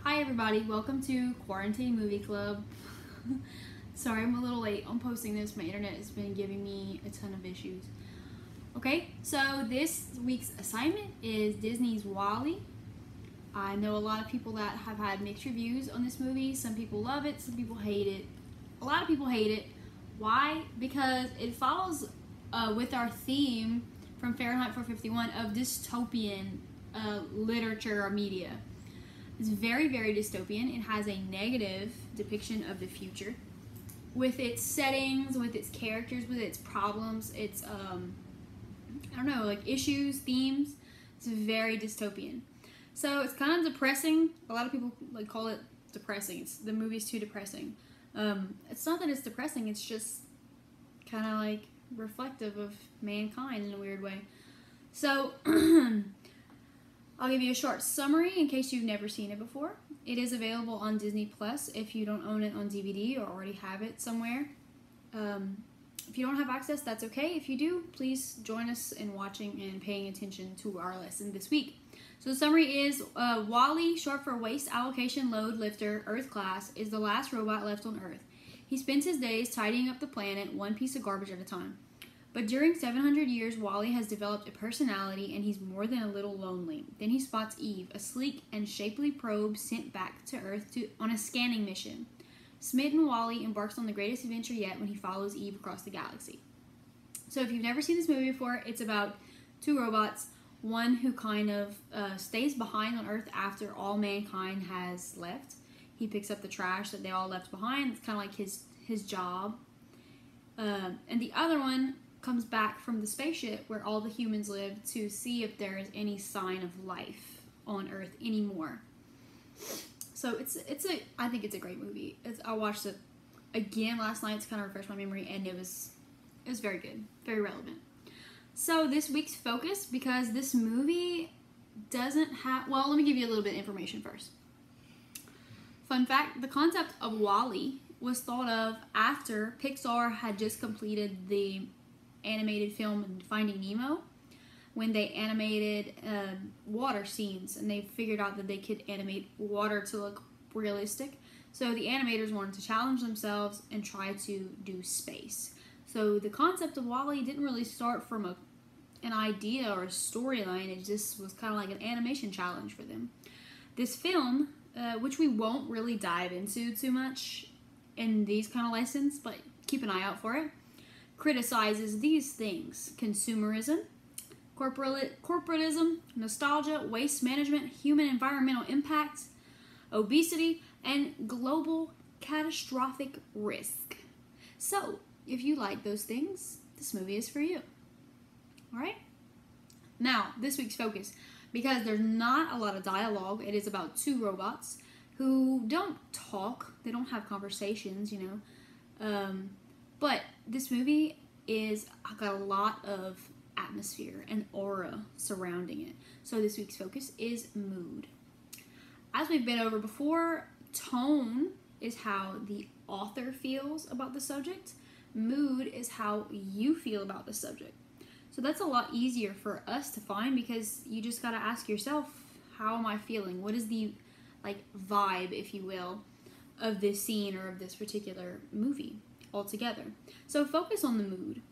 Hi everybody, welcome to Quarantine Movie Club. Sorry I'm a little late on posting this. My internet has been giving me a ton of issues. Okay, so this week's assignment is Disney's WALL-E. I know a lot of people that have had mixed reviews on this movie. Some people love it, some people hate it. A lot of people hate it. Why? Because it follows with our theme from Fahrenheit 451 of dystopian literature or media. It's very, very dystopian. It has a negative depiction of the future with its settings, with its characters, with its problems, its, I don't know, like issues, themes. It's very dystopian. So it's kind of depressing. A lot of people like call it depressing. The movie's too depressing. It's not that it's depressing, it's just kind of like reflective of mankind in a weird way. So, I'll give you a short summary in case you've never seen it before. It is available on Disney Plus if you don't own it on DVD or already have it somewhere. If you don't have access, that's okay. If you do, please join us in watching and paying attention to our lesson this week. So the summary is, WALL-E, short for Waste Allocation Load Lifter, Earth Class, is the last robot left on Earth. He spends his days tidying up the planet one piece of garbage at a time. But during 700 years, WALL-E has developed a personality and he's more than a little lonely. Then he spots Eve, a sleek and shapely probe sent back to Earth on a scanning mission. Smitten, WALL-E embarks on the greatest adventure yet when he follows Eve across the galaxy. So if you've never seen this movie before, it's about two robots. One who kind of stays behind on Earth after all mankind has left. He picks up the trash that they all left behind. It's kind of like his job. And the other one comes back from the spaceship where all the humans live to see if there is any sign of life on Earth anymore. So I think it's a great movie. I watched it again last night to kind of refresh my memory, and it was very good, very relevant. So this week's focus, because this movie doesn't have, well, let me give you a little bit of information first. Fun fact, the concept of WALL-E was thought of after Pixar had just completed the animated film Finding Nemo, when they animated water scenes, and they figured out that they could animate water to look realistic. So the animators wanted to challenge themselves and try to do space. So the concept of WALL-E didn't really start from an idea or a storyline. It just was kind of like an animation challenge for them. This film, which we won't really dive into too much in these kind of lessons, but keep an eye out for it, criticizes these things: consumerism, corporatism, nostalgia, waste management, human environmental impact, obesity, and global catastrophic risk. So, if you like those things, this movie is for you. Alright? Now, this week's focus, because there's not a lot of dialogue, it is about two robots who don't talk, they don't have conversations, you know, but this movie is got a lot of atmosphere and aura surrounding it. So this week's focus is mood. As we've been over before, tone is how the author feels about the subject. Mood is how you feel about the subject. So that's a lot easier for us to find, because you just got to ask yourself, how am I feeling? What is the vibe, if you will, of this scene or of this particular movie altogether? So focus on the mood.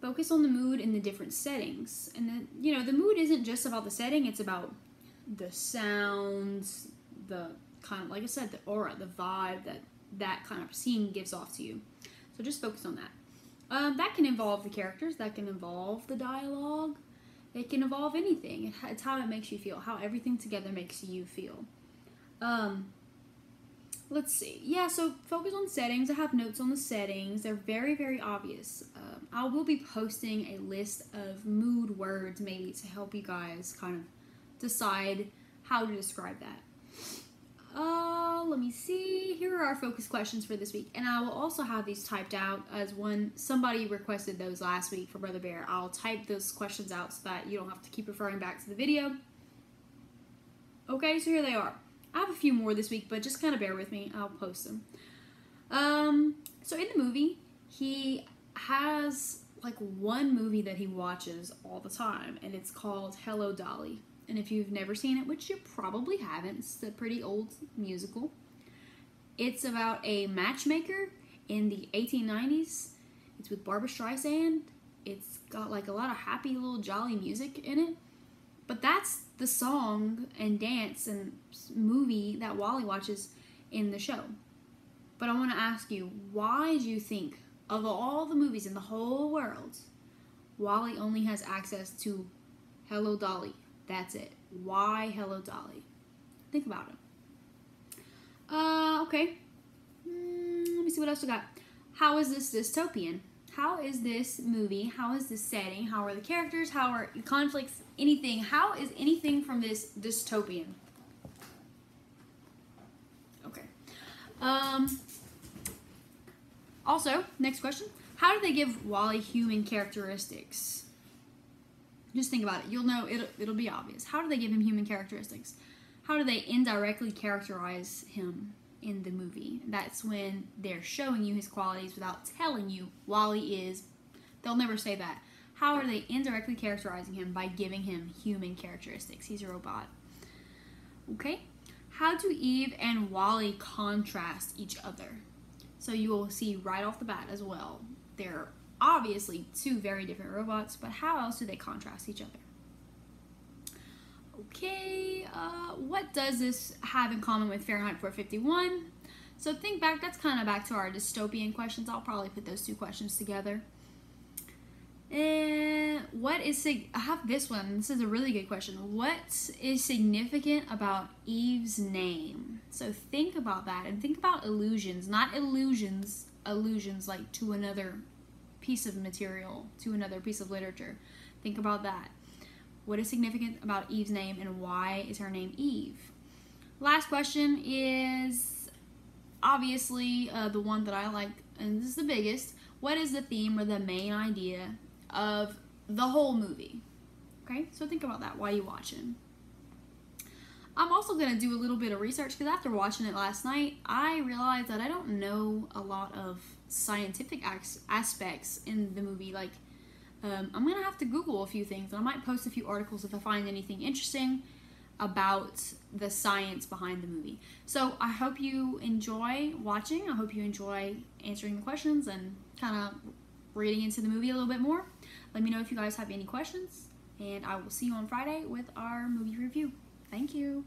Focus on the mood in the different settings. And then, you know, the mood isn't just about the setting, it's about the sounds, the kind of, like I said, the aura, the vibe that kind of scene gives off to you. So just focus on that. That can involve the characters, that can involve the dialogue, it can involve anything. It's how it makes you feel, how everything together makes you feel. Let's see. Yeah, so focus on settings. I have notes on the settings. They're very, very obvious. I will be posting a list of mood words maybe to help you guys kind of decide how to describe that. Let me see. Here are our focus questions for this week. And I will also have these typed out as somebody requested those last week for Brother Bear. I'll type those questions out so that you don't have to keep referring back to the video. Okay, so here they are. I have a few more this week, but just kind of bear with me. I'll post them. So in the movie, he has like one movie that he watches all the time, and it's called Hello, Dolly. And if you've never seen it, which you probably haven't, it's a pretty old musical. It's about a matchmaker in the 1890s. It's with Barbra Streisand. It's got like a lot of happy little jolly music in it. But that's the song and dance and movie that Wally watches in the show. But I want to ask you, why do you think, of all the movies in the whole world, Wally only has access to Hello Dolly? That's it. Why Hello Dolly? Think about it. Okay. Let me see what else we got. How is this dystopian? How is this movie? How is this setting? How are the characters? How are the conflicts? Anything. How is anything from this dystopian? Okay. Also, next question. How do they give Wally human characteristics? Just think about it. You'll know, it'll be obvious. How do they give him human characteristics? How do they indirectly characterize him in the movie? That's when they're showing you his qualities without telling you Wally is. They'll never say that. How are they indirectly characterizing him? By giving him human characteristics. He's a robot. Okay. How do Eve and Wally contrast each other? So you will see right off the bat as well. They're obviously two very different robots, but how else do they contrast each other? Okay, what does this have in common with Fahrenheit 451? So think back, that's kind of back to our dystopian questions. I'll probably put those two questions together. And I have this one. This is a really good question. What is significant about Eve's name? So think about that, and think about illusions, not illusions like to another piece of material, to another piece of literature. Think about that. What is significant about Eve's name, and why is her name Eve? Last question is obviously the one that I like, and this is the biggest. What is the theme or the main idea of the whole movie? Okay, so think about that while you're watching. I'm also going to do a little bit of research, because after watching it last night, I realized that I don't know a lot of scientific aspects in the movie. Like, I'm going to have to Google a few things, and I might post a few articles if I find anything interesting about the science behind the movie. So I hope you enjoy watching. I hope you enjoy answering the questions and kind of reading into the movie a little bit more. Let me know if you guys have any questions, and I will see you on Friday with our movie review. Thank you.